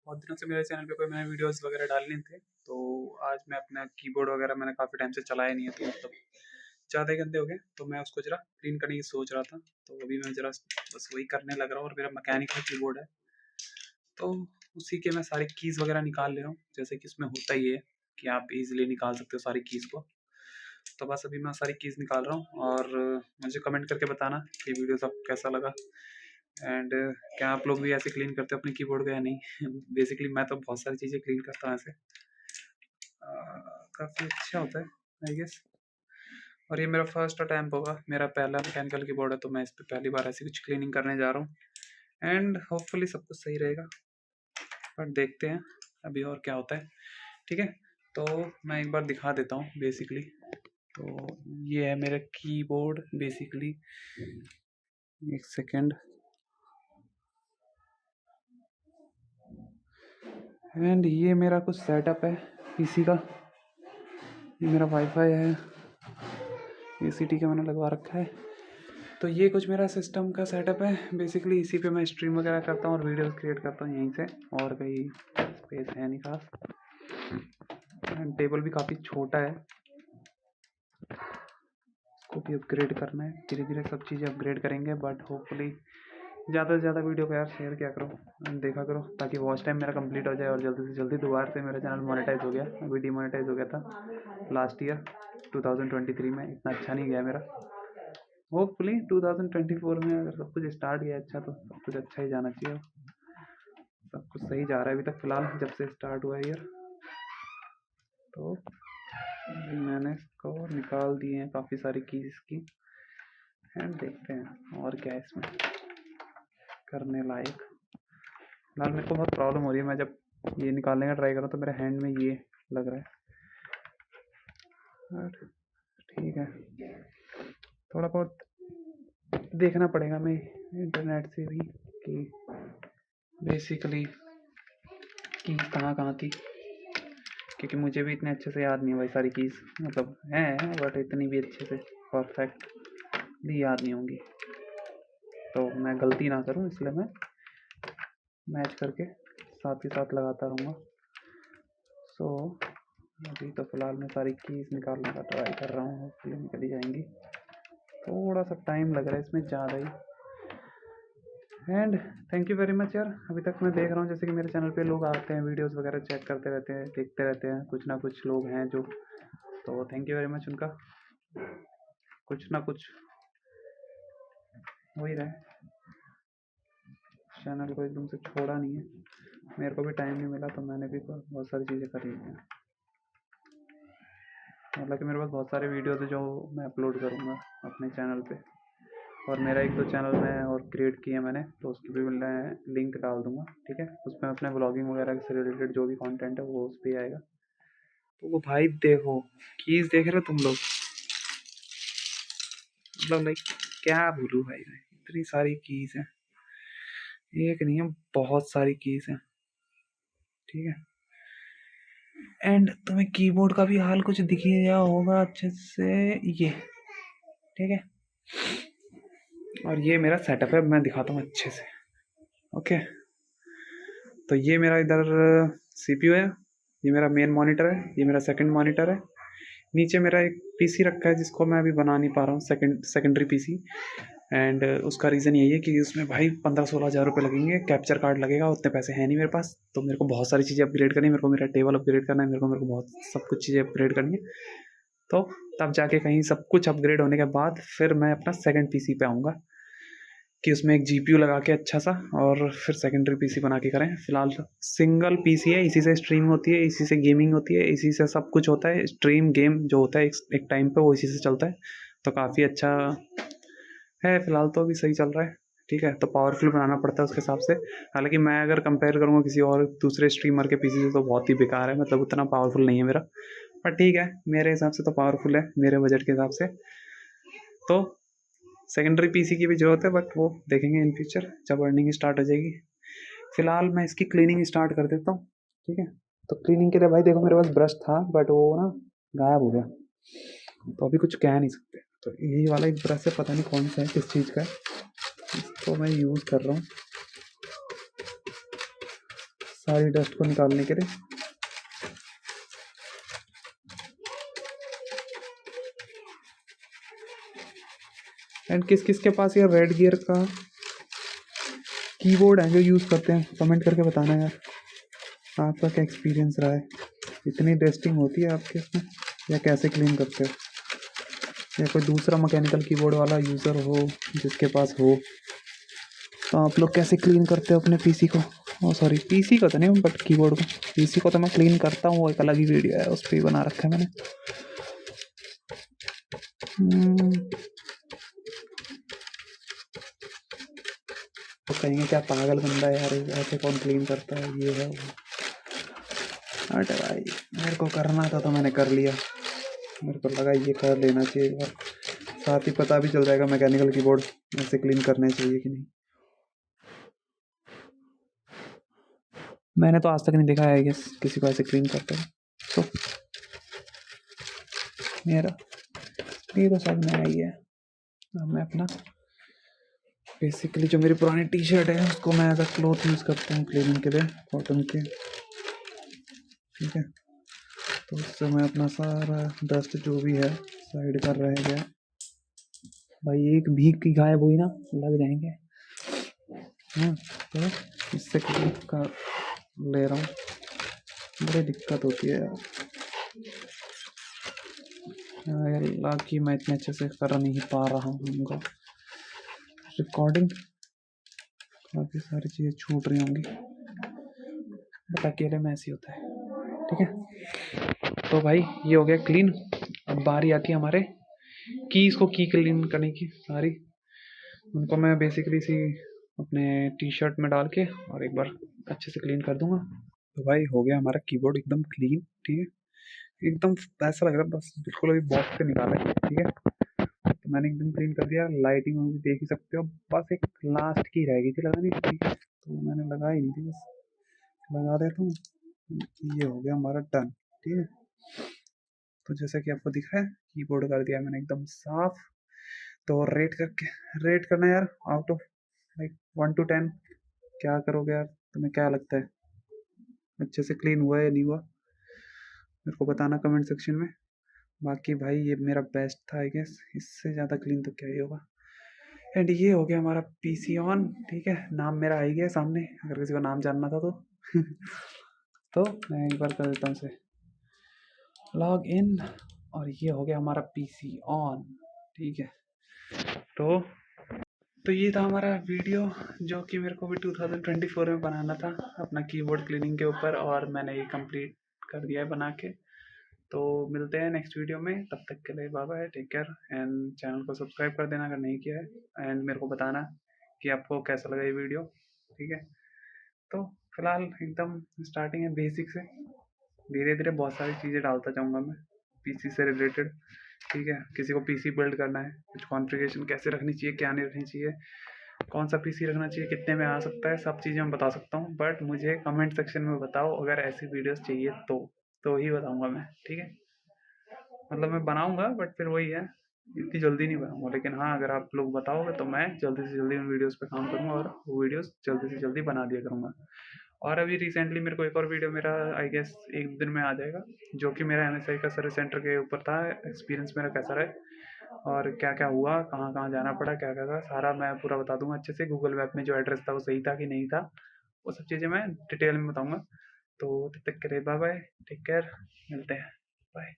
बहुत दिनों से मेरे चैनल पे कोई मैंने वीडियोस वगैरह डालने थे, तो आज मैं अपना कीबोर्ड वगैरह मैंने काफ़ी टाइम से चलाया नहीं है, तो मतलब ज़्यादा ही गंदे हो गए, तो मैं उसको ज़रा क्लीन करने की सोच रहा था। तो अभी मैं ज़रा बस वही करने लग रहा हूँ और मेरा मैकेनिकल कीबोर्ड है, तो उसी के मैं सारी कीज़ वगैरह निकाल ले रहा हूँ। जैसे कि उसमें होता ही है कि आप इज़िली निकाल सकते हो सारी कीज़ को। तो बस अभी मैं सारी कीज़ निकाल रहा हूँ और मुझे कमेंट करके बताना कि वीडियो सब कैसा लगा। एंड क्या आप लोग भी ऐसे क्लीन करते हो अपने कीबोर्ड को या नहीं? बेसिकली मैं तो बहुत सारी चीज़ें क्लीन करता हूँ ऐसे। काफ़ी अच्छा होता है आई गेस। और ये मेरा फर्स्ट अटैम्प्ट होगा, मेरा पहला मैकेनिकल कीबोर्ड है, तो मैं इस पे पहली बार ऐसी कुछ क्लीनिंग करने जा रहा हूँ एंड होपफुली सब कुछ सही रहेगा। बट देखते हैं अभी और क्या होता है। ठीक है, तो मैं एक बार दिखा देता हूँ बेसिकली। तो ये है मेरा कीबोर्ड बेसिकली। एक सेकेंड। एंड ये मेरा कुछ सेटअप है पीसी का। ये मेरा वाईफाई है, एसीटी का मैंने लगवा रखा है। तो ये कुछ मेरा सिस्टम का सेटअप है बेसिकली। इसी पे मैं स्ट्रीम वगैरह करता हूँ और वीडियोस क्रिएट करता हूँ यहीं से, और कहीं स्पेस है नहीं खास। टेबल भी काफ़ी छोटा है, इसको भी अपग्रेड करना है। धीरे धीरे सब चीज़ें अपग्रेड करेंगे, बट होपफुली ज़्यादा से ज़्यादा वीडियो को यार शेयर किया करो, देखा करो, ताकि वॉच टाइम मेरा कंप्लीट हो जाए और जल्दी से जल्दी दोबारा से मेरा चैनल मोनेटाइज हो गया। अभी डीमोनेटाइज हो गया था लास्ट ईयर 2023 में, इतना अच्छा नहीं गया मेरा। होपफुली 2024 में अगर सब कुछ स्टार्ट गया अच्छा, तो सब कुछ अच्छा ही जाना चाहिए। सब कुछ सही जा रहा है अभी तक फ़िलहाल, जब से स्टार्ट हुआ है ईयर। तो मैंने इसको निकाल दिए हैं काफ़ी सारी कीज़ इसकी, एंड देखते हैं और क्या है इसमें करने लायक। फिलहाल मेरे को बहुत प्रॉब्लम हो रही है, मैं जब ये निकालने का ट्राई कर रहा हूँ तो मेरे हैंड में ये लग रहा है। बट ठीक है, थोड़ा बहुत देखना पड़ेगा मैं इंटरनेट से भी कि बेसिकली कीज़ कहाँ कहाँ थी, क्योंकि मुझे भी इतने अच्छे से याद नहीं है भाई सारी कीज़। मतलब हैं बट इतनी भी अच्छे से परफेक्टली याद नहीं होंगी, तो मैं गलती ना करूँ इसलिए मैं मैच करके साथ ही साथ लगाता रहूँगा। सो अभी तो फ़िलहाल मैं सारी कीज़ निकालने का ट्राई कर रहा हूँ, होपफुली निकल ही जाएंगी। थोड़ा सा टाइम लग रहा है इसमें ज़्यादा ही। And thank you very much यार। अभी तक मैं देख रहा हूँ जैसे कि मेरे चैनल पे लोग आते हैं, वीडियोस वगैरह चेक करते रहते हैं, देखते रहते हैं, कुछ ना कुछ लोग हैं जो, तो थैंक यू वेरी मच उनका। कुछ ना कुछ हो ही रहा है, चैनल को एकदम से छोड़ा नहीं है। मेरे को भी टाइम नहीं मिला, तो मैंने भी बहुत सारी चीज़ें करी हैं। मतलब कि मेरे पास बहुत सारे वीडियोज़ है जो मैं अपलोड करूँगा अपने चैनल पे, और मेरा एक दो चैनल में और क्रिएट किया मैंने, तो उसकी भी मैं लिंक डाल दूँगा। ठीक है, उसमें अपने ब्लॉगिंग वगैरह से रिलेटेड जो भी कंटेंट है वो उस पर आएगा। तो वो भाई देखो, कीज़ देख रहे हो तुम लोग, मतलब लाइक क्या बोलूँ भाई, इतनी सारी कीज़ हैं, एक नहीं है बहुत सारी कीज़ हैं। ठीक है, एंड तुम्हें कीबोर्ड का भी हाल कुछ दिख ही गया होगा अच्छे से, ये ठीक है। और ये मेरा सेटअप है, मैं दिखाता हूँ अच्छे से। ओके, तो ये मेरा इधर सीपीयू है, ये मेरा मेन मॉनिटर है, ये मेरा सेकंड मॉनिटर है। नीचे मेरा एक पीसी रखा है जिसको मैं अभी बना नहीं पा रहा हूँ, सेकेंडरी पीसी। एंड उसका रीज़न यही है कि उसमें भाई 15-16 हज़ार रुपये लगेंगे, कैप्चर कार्ड लगेगा, उतने पैसे हैं नहीं मेरे पास। तो मेरे को बहुत सारी चीज़ें अपग्रेड करनी है, मेरे को मेरा टेबल अपग्रेड करना है, मेरे को बहुत सब कुछ चीज़ें अपग्रेड करनी है। तो तब जाके कहीं सब कुछ अपग्रेड होने के बाद फिर मैं अपना सेकंड पीसी पे आऊँगा कि उसमें एक जीपीयू लगा के अच्छा सा, और फिर सेकेंडरी पीसी बना के करें। फिलहाल सिंगल पीसी है, इसी से स्ट्रीम होती है, इसी से गेमिंग होती है, इसी से सब कुछ होता है। स्ट्रीम गेम जो होता है एक टाइम पे वो इसी से चलता है, तो काफ़ी अच्छा है। फिलहाल तो अभी सही चल रहा है। ठीक है, तो पावरफुल बनाना पड़ता है उसके हिसाब से। हालांकि मैं अगर कंपेयर करूँगा किसी और दूसरे स्ट्रीमर के पीसी से तो बहुत ही बेकार है, मतलब उतना पावरफुल नहीं है मेरा, पर ठीक है मेरे हिसाब से तो पावरफुल है मेरे बजट के हिसाब से। तो सेकेंडरी पीसी की भी ज़रूरत है, बट वो देखेंगे इन फ्यूचर जब अर्निंग स्टार्ट हो जाएगी। फिलहाल मैं इसकी क्लीनिंग स्टार्ट कर देता हूँ। ठीक है, तो क्लीनिंग के लिए भाई देखो मेरे पास ब्रश था, बट वो ना गायब हो गया, तो अभी कुछ कह नहीं सकते। तो यही वाला एक ब्रश है, पता नहीं कौन सा है, किस चीज़ का है, इसको मैं यूज़ कर रहा हूँ। सारी डस्ट को निकालने के लिए। एंड किस किस के पास ये रेड गियर का कीबोर्ड है जो यूज़ करते हैं, कमेंट करके बताना यार, आपका क्या एक्सपीरियंस रहा है। इतनी डस्टिंग होती है आपके इसमें, या कैसे क्लीन करते हो, या कोई दूसरा मैकेनिकल कीबोर्ड वाला यूज़र हो जिसके पास हो, तो आप लोग कैसे क्लीन करते हो अपने पीसी को। ओ सॉरी, पीसी को तो नहीं बट कीबोर्ड को। पीसी को तो मैं क्लीन करता हूँ, एक अलग ही वीडियो है उस पर ही बना रखा है मैंने। तो कहेंगे क्या पागल बंदा है यार, ऐसे कौन क्लीन करता है, ये है वो। अरे भाई मेरे को करना था तो मैंने कर लिया, मेरे को लगा ये कर लेना चाहिए, और साथ ही पता भी चल जाएगा मैकेनिकल कीबोर्ड ऐसे क्लीन करने चाहिए कि नहीं। मैंने तो आज तक नहीं देखा है किसी को ऐसे क्लीन करते हैं। तो मेरा ये तो सब नया ही है। अब मैं अपना बेसिकली जो मेरी पुरानी टी शर्ट है उसको मैं एज अ क्लॉथ यूज़ करता हूँ क्लीनिंग के लिए, कॉटन के, ठीक है। तो उससे मैं अपना सारा डस्ट जो भी है साइड कर रह गया भाई, एक भीग की गायब हुई ना लग जाएंगे। तो इससे क्लीन कर ले रहा हूँ, बड़ी दिक्कत होती है यार, लाकी मैं इतने अच्छे से कर नहीं पा रहा हूँ उनको रिकॉर्डिंग, काफ़ी सारी चीज़ें छूट रही होंगी बट अकेले में ऐसे होता है, ठीक है। तो भाई ये हो गया क्लीन। अब बारी आती है हमारे कीज़ को की क्लीन करने की सारी, उनको मैं बेसिकली सी अपने टी शर्ट में डाल के और एक बार अच्छे से क्लीन कर दूंगा। तो भाई हो गया हमारा कीबोर्ड एकदम क्लीन, ठीक है, एकदम ऐसा लग रहा है बस बिल्कुल अभी बॉक्स से निकाला है, ठीक है। तो मैंने एकदम क्लीन कर दिया, लाइटिंग में भी देख ही सकते हो, बस एक लास्ट की रह गई थी लगानी, ठीक है, तो मैंने लगाई नहीं थी, बस लगा देता हूँ। ये हो गया हमारा डन, ठीक है। तो जैसा कि आपको दिख रहा है कीबोर्ड कर दिया मैंने एकदम साफ। तो रेट करना यार आउट ऑफ लाइक 1 to 10 क्या करोगे यार, तुम्हें क्या लगता है अच्छे से क्लीन हुआ या नहीं हुआ, मेरे को बताना कमेंट सेक्शन में। बाकी भाई ये मेरा बेस्ट था आई गेस, इससे ज़्यादा क्लीन तो क्या ही होगा। एंड ये हो गया हमारा पीसी ऑन, ठीक है, नाम मेरा आ ही गया सामने अगर किसी को नाम जानना था तो तो मैं एक बार कर देता हूँ इसे लॉग इन, और ये हो गया हमारा पीसी ऑन, ठीक है। तो ये था हमारा वीडियो जो कि मेरे को भी 2024 में बनाना था अपना कीबोर्ड क्लीनिंग के ऊपर, और मैंने ये कंप्लीट कर दिया है बना के। तो मिलते हैं नेक्स्ट वीडियो में, तब तक के लिए bye bye, take care, and channel को सब्सक्राइब कर देना अगर नहीं किया है, एंड मेरे को बताना कि आपको कैसा लगा ये वीडियो, ठीक है। तो फिलहाल एकदम स्टार्टिंग है बेसिक से, धीरे धीरे बहुत सारी चीज़ें डालता जाऊँगा मैं पीसी से रिलेटेड, ठीक है। किसी को पीसी बिल्ड करना है, कुछ कॉन्फ़िगरेशन कैसे रखनी चाहिए क्या नहीं रखनी चाहिए, कौन सा पीसी रखना चाहिए, कितने में आ सकता है, सब चीज़ें मैं बता सकता हूँ, बट मुझे कमेंट सेक्शन में बताओ अगर ऐसी वीडियोस चाहिए तो ही बताऊँगा मैं, ठीक है। मतलब मैं बनाऊँगा बट फिर वही है, इतनी जल्दी नहीं बनाऊँगा, लेकिन हाँ अगर आप लोग बताओगे तो मैं जल्दी से जल्दी उन वीडियोस पे काम करूँगा और वो वीडियोस जल्दी से जल्दी बना दिया करूँगा। और अभी रिसेंटली मेरे को एक और वीडियो मेरा आई गेस एक दिन में आ जाएगा, जो कि मेरा एमएसआई का सर्विस सेंटर के ऊपर था, एक्सपीरियंस मेरा कैसा रहा और क्या क्या हुआ, कहाँ कहाँ जाना पड़ा, क्या क्या था, सारा मैं पूरा बता दूंगा अच्छे से। गूगल मैप में जो एड्रेस था वो सही था कि नहीं था, वो सब चीज़ें मैं डिटेल में बताऊंगा। तो तब तक के लिए बाय बाय, टेक केयर, मिलते हैं, बाय।